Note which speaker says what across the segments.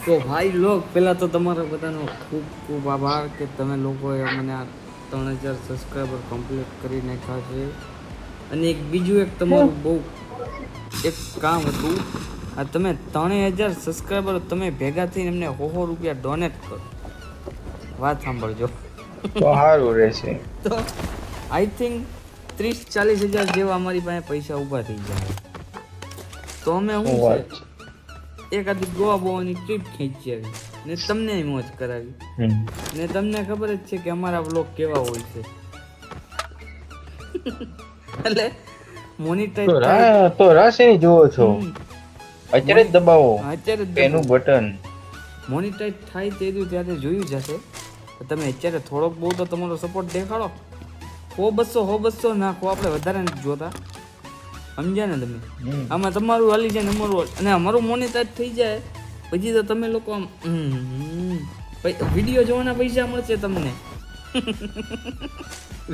Speaker 1: તો ભાઈ લોક પહેલા તો તમારો બધાનો ખૂબ ખૂબ આભાર કે તમે લોકોએ મને આ 3000 સબસ્ક્રાઈબર કમ્પ્લીટ કરી નાખ્યા છે. અને એક બીજું એક તમારું બહુ એક કામ હતું, આ તમે 3000 સબસ્ક્રાઈબર તમે ભેગા થઈને એમને 100 રૂપિયા ડોનેટ કરો. વાત સાંભળજો
Speaker 2: તો સારું રહેશે.
Speaker 1: તો આઈ થિંક 30-40 હજાર જેવા અમારી પાસે પૈસા ઊભા થઈ જાય. તો અમે શું છે એકાદી ગોવા બોવાની ટ્રીપ ખેંચી ને તમને મોજ કરાવી. ને તમને ખબર જ છે કે અમારા બ્લોગ કેવા હોય છે. એટલે મોનેટાઈઝ
Speaker 2: તો રાશિ જુઓ છો અત્યારે જ દબાવો એનું બટન.
Speaker 1: મોનેટાઈઝ થાય તેનું ત્યારે જોયું જશે. તમે અત્યારે થોડોક બહુ તો તમારો સપોર્ટ દેખાડો. 100-200 નાખો, આપણે વધારે નથી જોતા, સમજ્યા ને તમે? આમાં તમારું હાલી જાય ને અમારું, અને અમારું મોનેટાઈઝ થઈ જાય પછી તો તમે લોકો આમ વિડીયો જોવાના પૈસા મળશે તમને.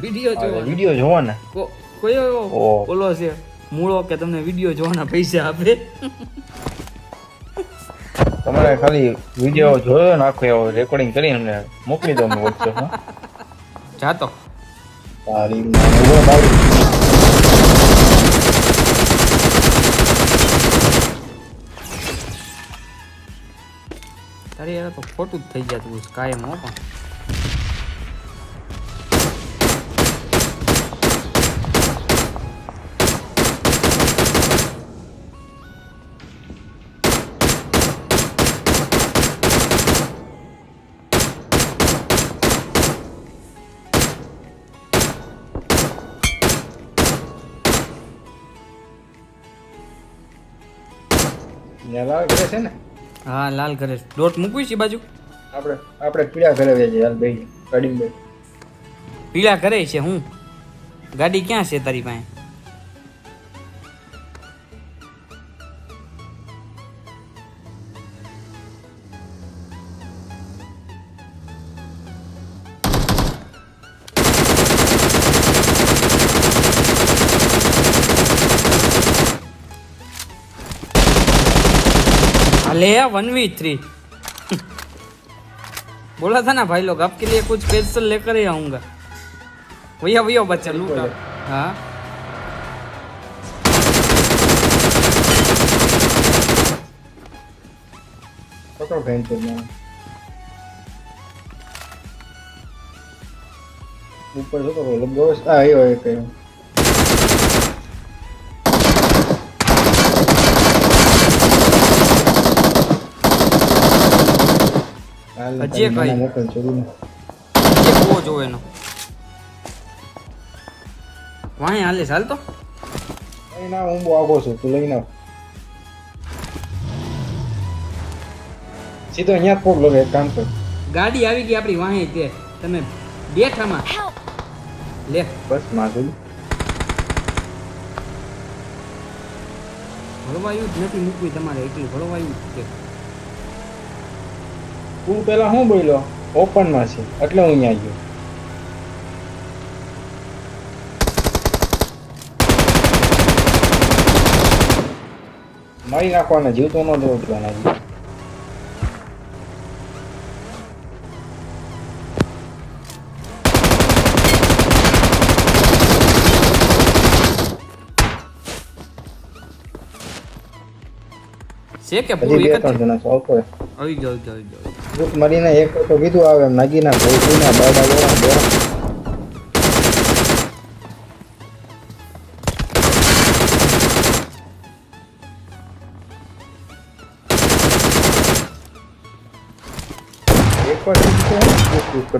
Speaker 2: વિડીયો જોવાના
Speaker 1: કયો ઓલો છે મૂળો કે તમને વિડીયો જોવાના પૈસા આપે?
Speaker 2: તમારે ખાલી વિડીયો જોયો નાખો એવો રેકોર્ડિંગ કરીને અમને મોકલી દો WhatsApp માં.
Speaker 1: જાતો
Speaker 2: તારી
Speaker 1: તારી યાર તો ખોટું જ થઈ જતું કાયમ હો. પણ
Speaker 2: લાલ કરે છે ને?
Speaker 1: હા લાલ કરે. ડોટ મૂકવી છે બાજુ?
Speaker 2: આપણે પીળા ઘરે વેજે હાલ ભાઈ ગાડી બે
Speaker 1: પીળા કરે છે. હું ગાડી ક્યાં છે તારી પાસે? ले 1v3 बोला था ना भाई लोग आपके लिए कुछ स्पेशल लेकर ही आऊंगा. भैया बच्चा लूटा. हाँ
Speaker 2: पकड़ो बहन को मैं ऊपर से तो लोग दोस्त आए हुए थे.
Speaker 1: હજી એક ભાઈ બહુ જોવે એનો વાહી હાલે ચાલ તો
Speaker 2: ના હું બહુ આગો છું. તું લઈને આવ સીધો અહીંયા જ પોક લો. એક કામ કર,
Speaker 1: ગાડી આવી ગઈ આપણી વાહી તે તમે બેઠામાં લે
Speaker 2: બસ માધુલ
Speaker 1: હળવાયું જ નથી મૂકવી તમારે, એટલી હળવાયું જ છે.
Speaker 2: તું પેલા શું બોલ્યો ઓપન માં છે એટલે હું અહીંયા ગયો. મારી નાખવાના જીવ તો ન દોડવાના જીવ.
Speaker 1: છે કે પૂરું એક જ
Speaker 2: જણા આવતો
Speaker 1: આવી ગયો.
Speaker 2: ગ્રુપ મરીને એક તો કીધું આવે એમ નાગીના ભોજના બાડા ગોળા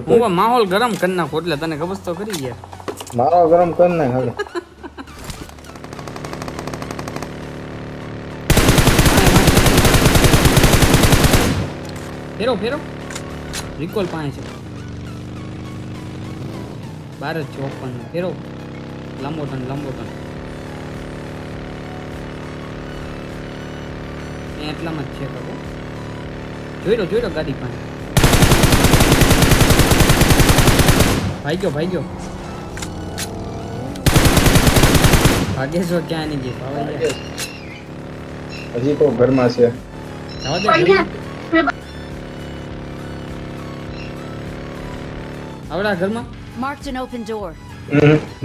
Speaker 1: હું માહોલ ગરમ કરી નાખું એટલે તને ખબર તો કરી યાર.
Speaker 2: મારો ગરમ કર નાખ હવે.
Speaker 1: ફેરો રિકોલ પાસે છે 1254 ફેરો લાંબો ટન એટલામાં જ છે. જોઈ લો ગાડી પાસે ભાગ્યો ભાગેશો ક્યાં નહીં ગઈ
Speaker 2: હજી તો ઘરમાં છે.
Speaker 1: આવડા ઘરમાં
Speaker 3: Marked an open door.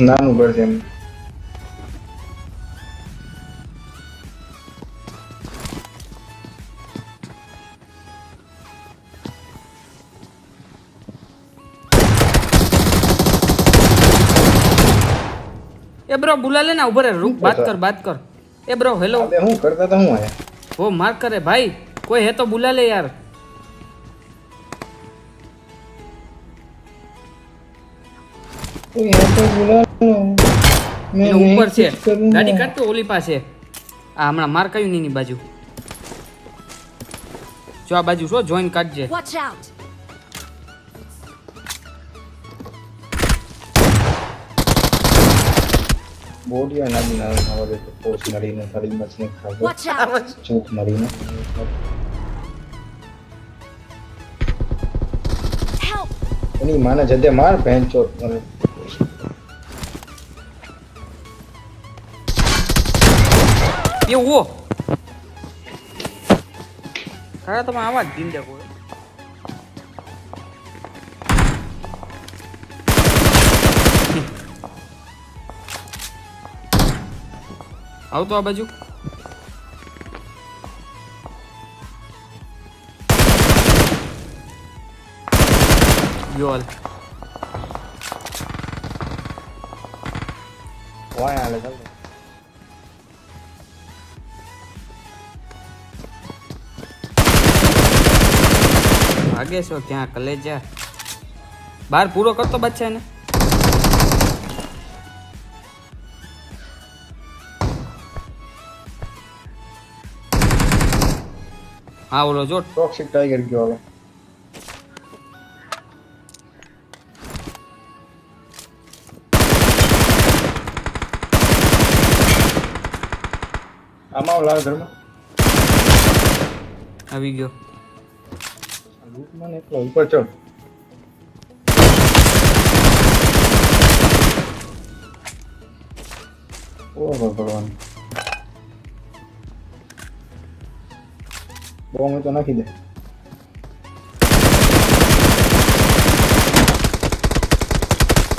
Speaker 2: નાનું ઘર છે એમ.
Speaker 1: ए ब्रो बुला लेना उधर है रुक बात कर ए ब्रो हेलो
Speaker 2: अबे હું કરતા હતા હું આયા
Speaker 1: वो मार करे भाई कोई है तो बुला ले यार
Speaker 2: कोई है तो बुला लो मैं
Speaker 1: એનો ઉપર છે
Speaker 2: करूंगा।
Speaker 1: ગાડી કાઢતો ઓલી પાસે આ હમણાં માર કયું ની બાજુ જો આ બાજુ છો જોઈન કાઢજે
Speaker 3: Watch out.
Speaker 2: બોડિયા નાની નાની આવે તો પોસ મરીને તારી મચને ખાવો
Speaker 3: Watch out.
Speaker 2: ચૂક મરીને
Speaker 3: Help.
Speaker 2: એની માને જદે માર ભેંચો મને
Speaker 1: એ વો ખરા તમે આવાજ દીંડે કોઈ આવતો આ બાજુ યોલ
Speaker 2: વાય આલે ચાલ
Speaker 1: ભાગે છો ક્યાં કલેજા બાર પૂરો કરતો બચ્ચા ને હા ઓલો જો
Speaker 2: ટોક્સિક ટાઈગર ગયો હવે આમાં લાવ ઘરમાં
Speaker 1: આવી ગયો
Speaker 2: લૂટ મને એકલો ઉપર ચડ ઓહો ભગવાન બોમ્બ તો નાખી દે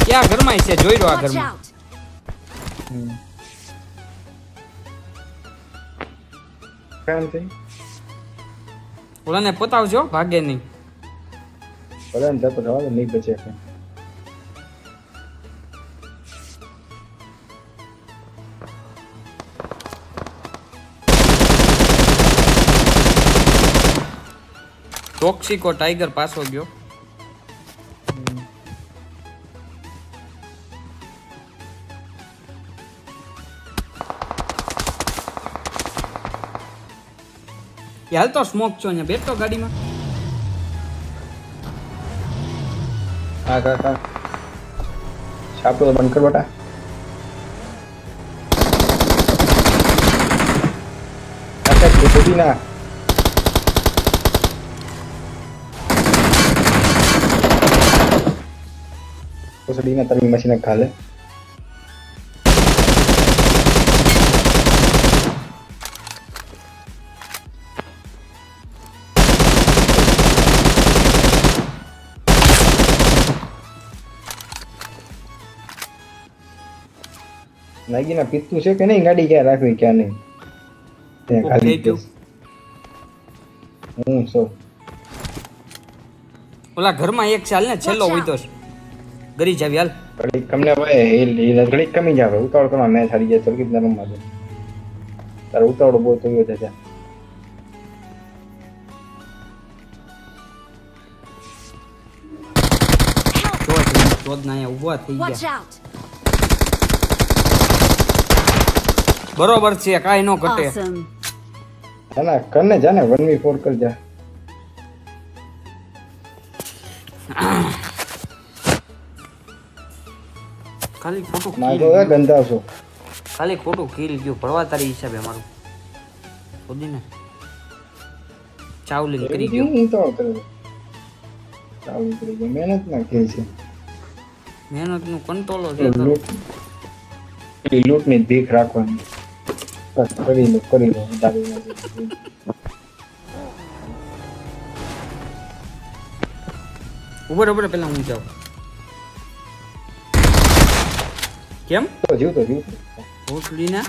Speaker 1: ક્યાં ઘરમાં છે જોઈ રહ્યો આ
Speaker 3: Watch
Speaker 1: ઘરમાં
Speaker 3: out.
Speaker 2: કેમ થઈ
Speaker 1: ઓલાને પતાવજો ભાગે નહીં
Speaker 2: ભલે ને જતો જવા દે નહીં બચે કઈ
Speaker 1: ટોક્સિકો ટાઈગર પાછો ગયો હાલ તો સ્મોક છો અહીંયા બેઠો ગાડીમાં
Speaker 2: હા કાકા છાપો તો બંધ કર બેટા કાકા ખોટી ના કોસડીના તારી મશીન ખા લે નાગીના પીતું છે કે નહીં ગાડી ક્યાં રાખવી ક્યાં નહીં ત્યાં ખાલી
Speaker 1: થઈ ગયું.
Speaker 2: હું સો
Speaker 1: ઓલા ઘરમાં એક ચાલ ને છેલ્લો હોય તો ગરી જાવી હાલ
Speaker 2: ઘડીક કમને ભાઈ હિલ ઘડીક કમી જાવે ઉતાવળ કરવા મેચ હારી જાય સર્કિટ ના રમવા દે તારો ઉતાવળો બહુ થયો છે ત્યાં
Speaker 1: ચોદ ના અહીંયા ઊભા થઈ
Speaker 3: Watch
Speaker 1: ગયા
Speaker 3: out.
Speaker 1: બરોબર છે કાઈ નો ઘટે
Speaker 3: Awesome.
Speaker 2: ના કરને જાને 1v4 કર જા
Speaker 1: ખાલી ખોટું
Speaker 2: ના
Speaker 1: kill
Speaker 2: તો
Speaker 1: ગયું.
Speaker 2: ગંધાવશો
Speaker 1: ખાલી ખોટું કિલ ગયું ભરવા તારી હિસાબે મારું ખોદી ને ચાવલિંગ કરી ગયો
Speaker 2: હું તો કરે ચાલુ કરી ગયો મહેનત ના કે છે
Speaker 1: મહેનત નું કંટ્રોલ છે તારું.
Speaker 2: લૂટ એ લૂટ ની ભીખ રાખવાની બસ કરી લો દારૂ
Speaker 1: ઉપર પેલા હું જાઉં. કેમ
Speaker 2: તો જીવ
Speaker 1: ભોસડીના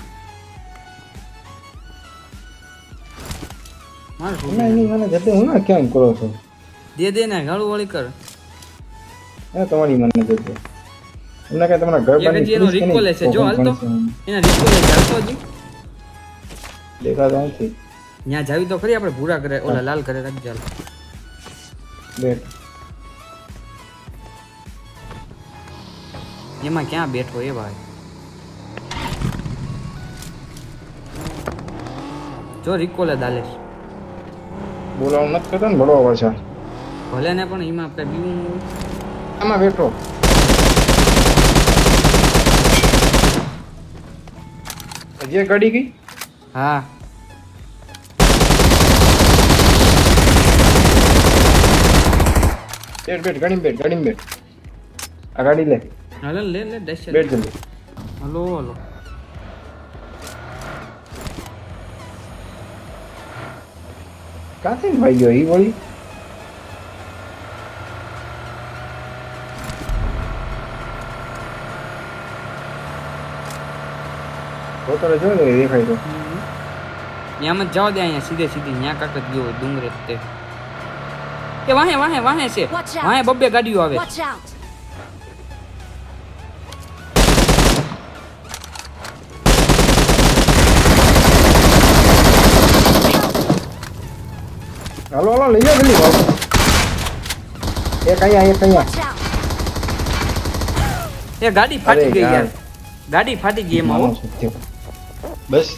Speaker 1: માર
Speaker 2: મને જતે હું ના કેમ કરો છો
Speaker 1: દે ને ગાળું વાળી કર.
Speaker 2: તમારી મને જતે એમને કઈ તમારા ઘર
Speaker 1: એક હજી એનો recall છે, જો હાલ તો. એના recall છે, હાલ તો હજી.
Speaker 2: દેખાતો નથી.
Speaker 1: ત્યાં જાવી તો ખરી આપણે ભૂરા કરે ઓલા લાલ કરે રાખી ચાલ.
Speaker 2: બેઠ
Speaker 1: એમાં ક્યાં બેઠો એ ભાઈ? જો recall દાલે
Speaker 2: બોલાવું નથી કરતો ને બડો અવાજ છે
Speaker 1: ભલે ને પણ એમાં આપણે બીવું
Speaker 2: આમાં બેઠો હજી ગાડી ગઈ.
Speaker 1: હા
Speaker 2: બેઠ ગાડી આ ગાડી લે
Speaker 1: હાલો લે ડેશ
Speaker 2: બેઠ જલ્દી.
Speaker 1: હલો
Speaker 2: કાથી ભાઈ ગયો ઈ વળી પોતાને જો ને દેખાય તો
Speaker 1: એમ જ જવા દે અહીંયા સીધે ત્યાં કાક જ ગયો હોય ડુંગરે તે એ વાહે છે
Speaker 3: Watch out.
Speaker 1: વાહે બબ્બે ગાડીઓ આવે.
Speaker 3: Watch out!
Speaker 2: હાલો લઈ જાઓ જલ્દી ભાવ. એક અહીંયા
Speaker 3: Watch out!
Speaker 1: એ ગાડી ફાટી
Speaker 2: અરે
Speaker 1: ગઈ
Speaker 2: યાર.
Speaker 1: યાર, ગાડી ફાટી ગઈ એમાં હો.
Speaker 2: બસ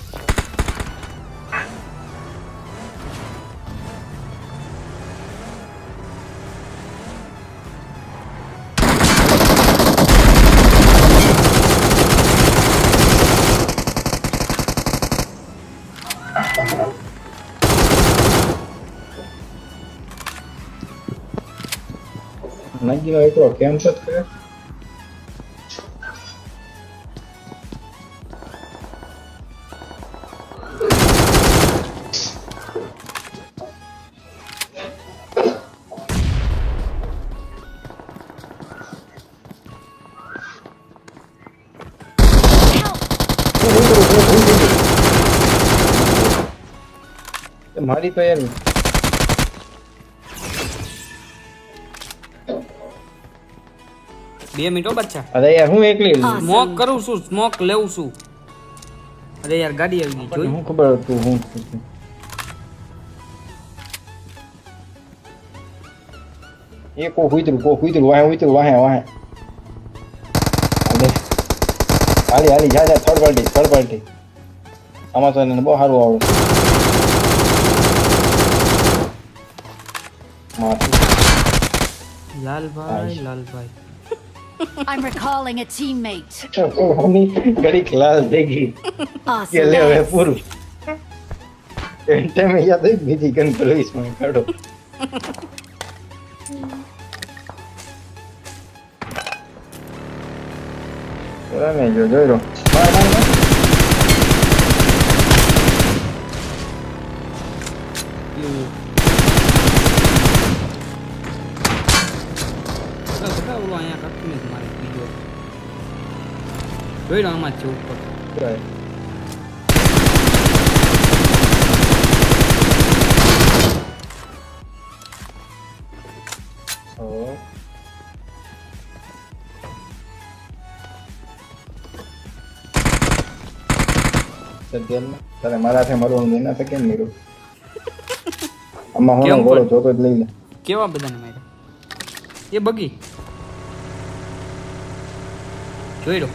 Speaker 2: નગીનો એકલો કેમ છે કરે મારી તો યાર
Speaker 1: 2 મિનિટ હો બચ્ચા.
Speaker 2: અરે યાર હું એકલી
Speaker 1: સ્મોક કરું છું, સ્મોક લેવું છું. અરે યાર ગાડી આવી ગઈ જોઈ.
Speaker 2: હું ખબર હતું હું એ કો હુઈતું વાહે હાલી જા થર્ડ પાર્ટી આમાં તો એને બહુ સારું આવડે
Speaker 1: Lalbhai
Speaker 3: I'm recalling a teammate.
Speaker 2: ઘડી ક્લાસ થઈ ગઈ કે લે હવે
Speaker 3: Awesome.
Speaker 2: પૂરું એ ટાઈમે યાદ આવી બીજી ગન સર્વિસ માં કાઢો રામે જોઈ લો માર
Speaker 1: ઓલો અહીંયા કાપીને જ મારે બીજો જોઈ લો આમાં જ છે ઉપર.
Speaker 2: તારે મારાથી મરવાનું એના તો કેમ મળ્યું આમાં
Speaker 1: કેમ
Speaker 2: હું ગોળો જોતો જ લઈ લે
Speaker 1: કેવા બધાને માર્યા એ બગી જોઈ લો.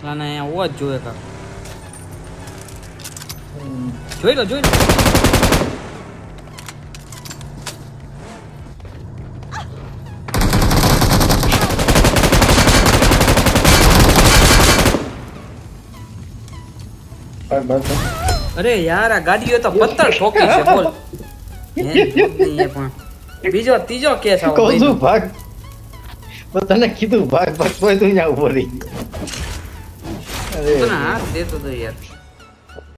Speaker 1: આને અહીંયા હોવા જ જોઈએ કાક. જોઈ લો
Speaker 2: બસ
Speaker 1: અરે યાર આ ગાડીઓ તો પત્તર ઠોકી છે બોલ. હે ભૂતની એ પણ બીજો ત્રીજો કેસ આવો
Speaker 2: કહું છું ભાગ તને કીધું ભાગ તોય તું અહીંયા ઉભો રહી અરે
Speaker 1: તને હાથ દેતો હતો યાર